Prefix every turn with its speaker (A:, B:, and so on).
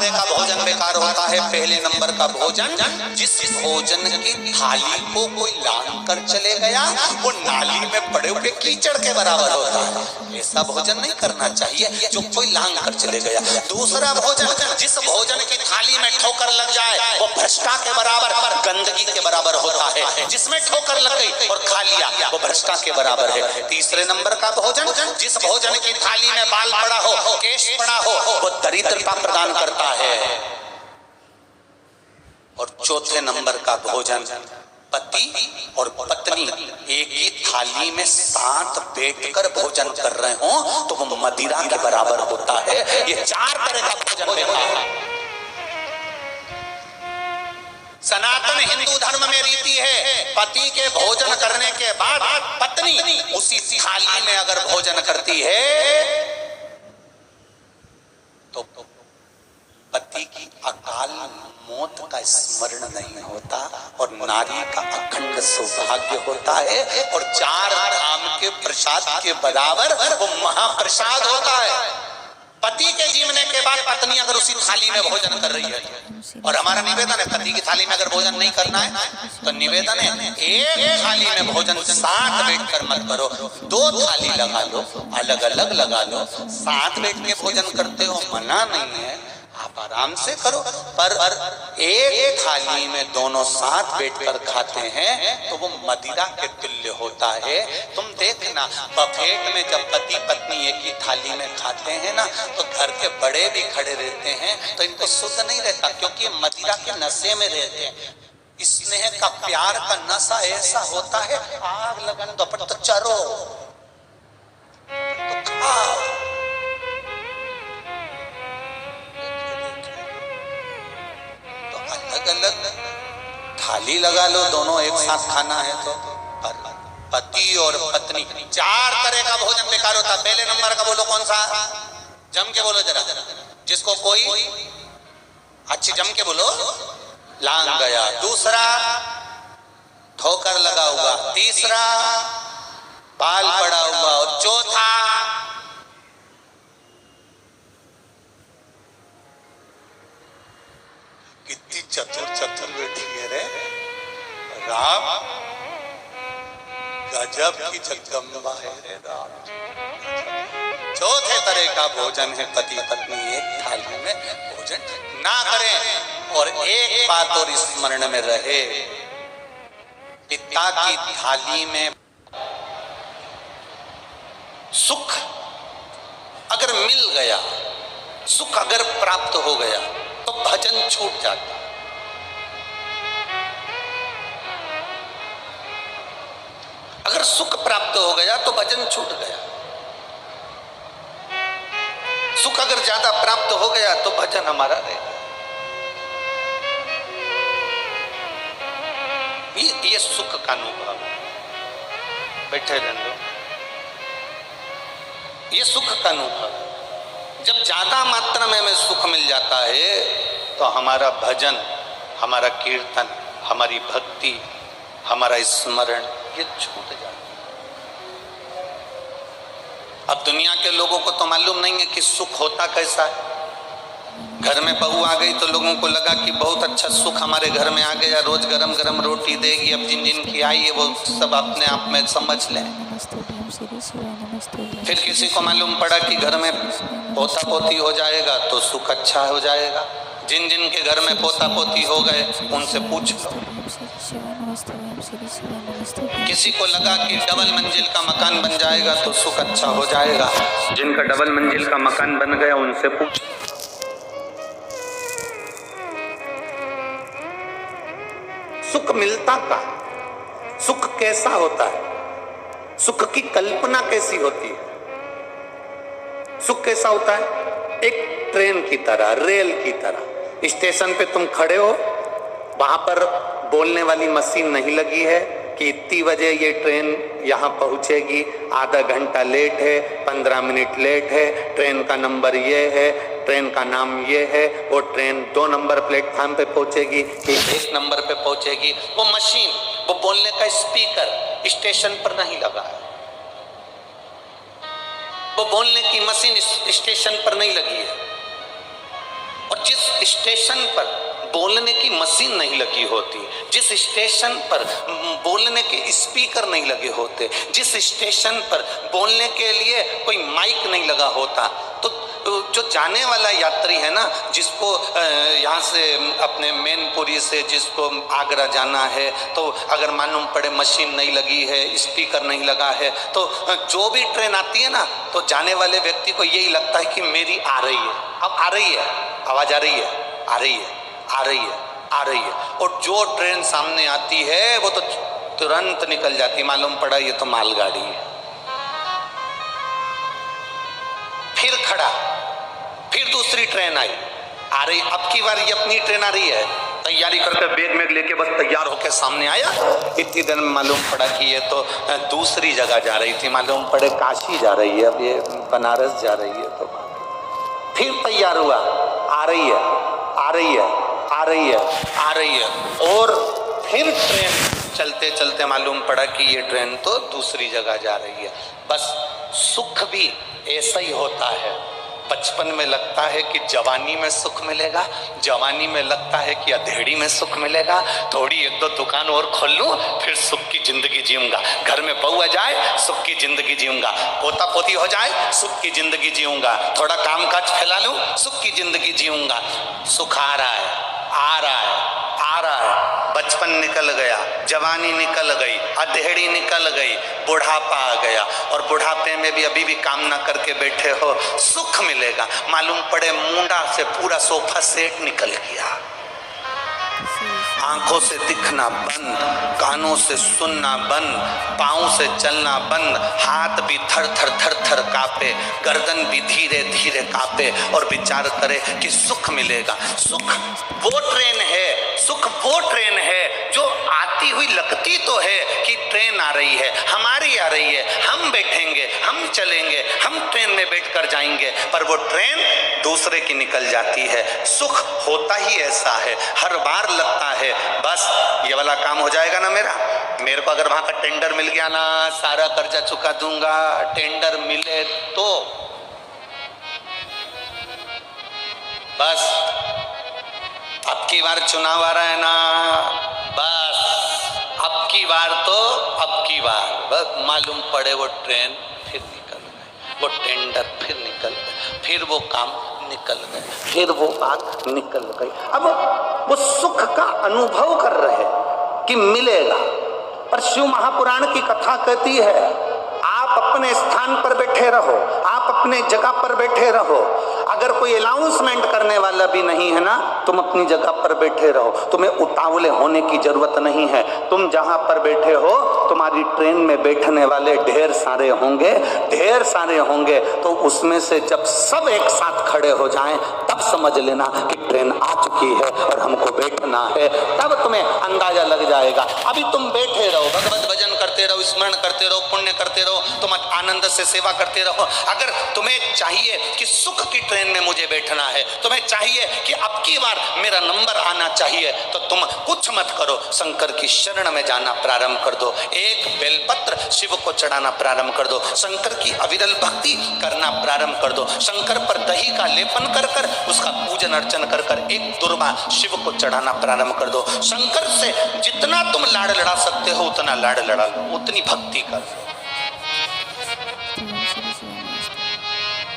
A: तरह का भोजन बेकार होता है। पहले नंबर का भोजन, जिस भोजन की थाली को कोई लांग कर चले गया वो नाली में पड़े हुए कीचड़ के बराबर होता है। ऐसा भोजन नहीं करना चाहिए जो कोई लांग कर चले गया। दूसरा भोजन, जिस भोजन की थाली में ठोकर लग जाए वो भ्रष्टा के बराबर, गंदगी के बराबर होता है। जिसमें ठोकर लग गई और खा लिया वो भ्रष्टा के बराबर है। तीसरे नंबर का भोजन, जिस भोजन की थाली में बाल पड़ा हो, केश पड़ा हो, वो दरिद्रता प्रदान करता है। और चौथे नंबर का भोजन, पति और पत्नी एक ही थाली में साथ बैठकर भोजन कर रहे हो तो वो मदिरा के बराबर होता है। ये 4 तरह का भोजन बेकार है। सनातन हिंदू धर्म में रीति है, पति के भोजन करने के बाद पत्नी उसी थाली में अगर भोजन करती है तो पति की अकाल मौत का स्मरण नहीं होता और नारी का अखंड सौभाग्य होता है। और 4 धाम के प्रसाद के बराबर वो महाप्रसाद होता है। पति के जीवने के बाद पत्नी अगर उसी थाली में भोजन कर रही है, और हमारा निवेदन है पति की थाली में अगर भोजन नहीं करना है तो निवेदन है एक थाली में भोजन साथ बैठकर मत करो, 2 थाली लगा लो, अलग अलग लगा लो। साथ बैठ के भोजन करते हो मना नहीं है, आप आराम से करो, पर एक थाली में दोनों साथ बैठकर खाते हैं तो वो मदिरा के तुल्य होता है। तुम देखना बफेट में जब पति पत्नी एक ही थाली में खाते हैं ना तो घर के बड़े भी खड़े रहते हैं तो इनको सुध नहीं रहता, क्योंकि मदिरा के नशे में रहते हैं। स्नेह का प्यार का नशा ऐसा होता है, आग लगन दो पर तो चरो तो खाओ। अलग थाली लगा लो, दोनों एक साथ खाना है तो। पर पति और पत्नी 4 तरह का भोजन बेकार होता। पहले नंबर का बोलो कौन सा, जम के बोलो जरा, जिसको कोई अच्छी जम के बोलो, लांग गया। दूसरा ठोकर लगा हुआ, तीसरा बाल पड़ा हुआ, और चौथा कितनी चतुर बैठी है रे राम, गजब की जगदम्बा है रे राम। चौथे तरह का भोजन है पति पत्नी एक थाली में भोजन ना करें। और एक बात और स्मरण में रहे, पिता की थाली में सुख अगर मिल गया, सुख अगर प्राप्त हो गया तो भजन छूट जाता। अगर सुख प्राप्त हो गया तो भजन छूट गया। सुख अगर ज्यादा प्राप्त हो गया तो भजन हमारा रहेगा। ये सुख का अनुभव, बैठे रहने दो, ये सुख का अनुभव। जब ज्यादा मात्रा में हमें सुख मिल जाता है तो हमारा भजन, हमारा कीर्तन, हमारी भक्ति, हमारा स्मरण ये छूट जाता है। अब दुनिया के लोगों को तो मालूम नहीं है कि सुख होता कैसा है। घर में बहू आ गई तो लोगों को लगा कि बहुत अच्छा सुख हमारे घर में आ गया, रोज गरम गरम रोटी देगी, अब जिन जिन की आई है वो सब अपने आप में समझ लें। फिर किसी को मालूम पड़ा कि घर में पोता पोती हो जाएगा तो सुख अच्छा हो जाएगा। जिन जिन के घर में पोता पोती हो गए उनसे पूछ लो। किसी को लगा कि डबल मंजिल का मकान बन जाएगा तो सुख अच्छा हो जाएगा। जिनका डबल मंजिल का मकान बन गया उनसे पूछ। सुख मिलता कहाँ? सुख कैसा होता है? सुख की कल्पना कैसी होती है? सुख कैसा होता है? एक ट्रेन की तरह, रेल की तरह। स्टेशन पे तुम खड़े हो, वहां पर बोलने वाली मशीन नहीं लगी है कि इतनी बजे ये ट्रेन यहाँ पहुँचेगी, आधा घंटा लेट है, 15 मिनट लेट है, ट्रेन का नंबर ये है, ट्रेन का नाम ये है, वो ट्रेन 2 नंबर प्लेटफार्म पे पहुँचेगी कि 1 नंबर पे पहुँचेगी। वो मशीन, वो बोलने का स्पीकर स्टेशन पर नहीं लगा है, वो बोलने की मशीन स्टेशन पर नहीं लगी है। और जिस स्टेशन पर बोलने की मशीन नहीं लगी होती, जिस स्टेशन पर बोलने के स्पीकर नहीं लगे होते, जिस स्टेशन पर बोलने के लिए कोई माइक नहीं लगा होता, तो जो जाने वाला यात्री है ना, जिसको यहाँ से अपने मैनपुरी से जिसको आगरा जाना है, तो अगर मालूम पड़े मशीन नहीं लगी है, स्पीकर नहीं लगा है, तो जो भी ट्रेन आती है ना, तो जाने वाले व्यक्ति को यही लगता है कि मेरी आ रही है, अब आ रही है, आवाज आ रही है, आ रही है, आ रही है, आ रही है। और जो ट्रेन सामने आती है वो तो तुरंत निकल जाती, मालूम पड़ा ये तो मालगाड़ी है। फिर खड़ा, फिर दूसरी ट्रेन आई, आ रही, अब की बार ये अपनी ट्रेन आ रही है, तैयारी करके बैग में लेके बस तैयार होके सामने आया। इतनी देर में मालूम पड़ा कि ये तो दूसरी जगह जा रही थी, मालूम पड़े काशी जा रही है, अब ये बनारस जा रही है। तो फिर तैयार हुआ, आ रही है, आ रही है, आ रही है, आ रही है, और फिर ट्रेन चलते चलते मालूम पड़ा कि ये ट्रेन तो दूसरी जगह जा रही है। बस सुख भी ऐसा ही होता है। बचपन में लगता है कि जवानी में सुख मिलेगा, जवानी में लगता है कि अधेड़ी में सुख मिलेगा, थोड़ी एक दो दुकान और खोल लूं फिर सुख की जिंदगी जीऊंगा, घर में बहू आ जाए सुख की जिंदगी जीऊंगा, पोता पोती हो जाए सुख की जिंदगी जीऊंगा, थोड़ा काम काज फैला लूं सुख की जिंदगी जीऊंगा। सुख आ रहा है, आ रहा है, आ रहा है। बचपन निकल गया, जवानी निकल गई, अधेड़ी निकल गई, बुढ़ापा आ गया, और बुढ़ापे में भी अभी भी काम ना करके बैठे हो, सुख मिलेगा। मालूम पड़े मुंडा से पूरा सोफा सेट निकल गया, आंखों से दिखना बंद, कानों से सुनना बंद, पाँव से चलना बंद, हाथ भी थर थर थर थर कांपे, गर्दन भी धीरे धीरे कांपे, और विचार करे कि सुख मिलेगा। सुख वो ट्रेन है, सुख वो ट्रेन है जो आती हुई लगती तो है कि ट्रेन आ रही है, हमारी आ रही है, हम बैठेंगे, हम चलेंगे, हम ट्रेन में बैठकर जाएंगे, पर वो ट्रेन दूसरे की निकल जाती है। सुख होता ही ऐसा है, हर बार लगता है बस ये वाला काम हो जाएगा ना मेरे को अगर वहां का टेंडर मिल गया ना, सारा कर्जा चुका दूंगा। टेंडर मिले तो बस, अब की बार चुनाव आ रहा है ना, बस अब की बार तो अब की बार बस मालूम पड़े वो ट्रेन फिर निकल गए, वो टेंडर फिर निकल गए, फिर वो काम निकल गए, फिर वो बात निकल गई। अब वो सुख का अनुभव कर रहे कि मिलेगा, पर शिव महापुराण की कथा कहती है आप अपने स्थान पर बैठे रहो, आप अपने जगह पर बैठे रहो, अगर कोई अनाउंसमेंट करने वाला भी नहीं है ना, तुम अपनी जगह पर बैठे रहो, तुम्हें उतावले होने की जरूरत नहीं है। तुम जहां पर बैठे हो तुम्हारी ट्रेन में बैठने वाले ढेर सारे होंगे, ढेर सारे होंगे, तो उसमें से जब सब एक साथ खड़े हो जाएं तब समझ लेना कि ट्रेन आ चुकी है और हमको बैठना है, तब तुम्हें अंदाजा लग जाएगा। अभी तुम बैठे रहो, भगवत भजन करते रहो, स्मरण करते रहो, पुण्य करते रहो, तुम आनंद से सेवा करते रहो। अगर तुम्हें चाहिए कि सुख की ट्रेन में मुझे बैठना है, तुम्हें चाहिए कि अब की बार मेरा नंबर आना चाहिए, तो तुम कुछ मत करो, शंकर की शरण में जाना प्रारंभ कर दो, एक बेलपत्र शिव को चढ़ाना प्रारंभ कर दो, शंकर की अविरल भक्ति करना प्रारंभ कर दो, शंकर पर दही का लेपन कर कर उसका पूजन अर्चन कर कर एक दुर्बा शिव को चढ़ाना प्रारंभ कर दो। शंकर से जितना तुम लाड़ लड़ा सकते हो उतना लाड़ लड़ा लो, उतनी भक्ति कर लो।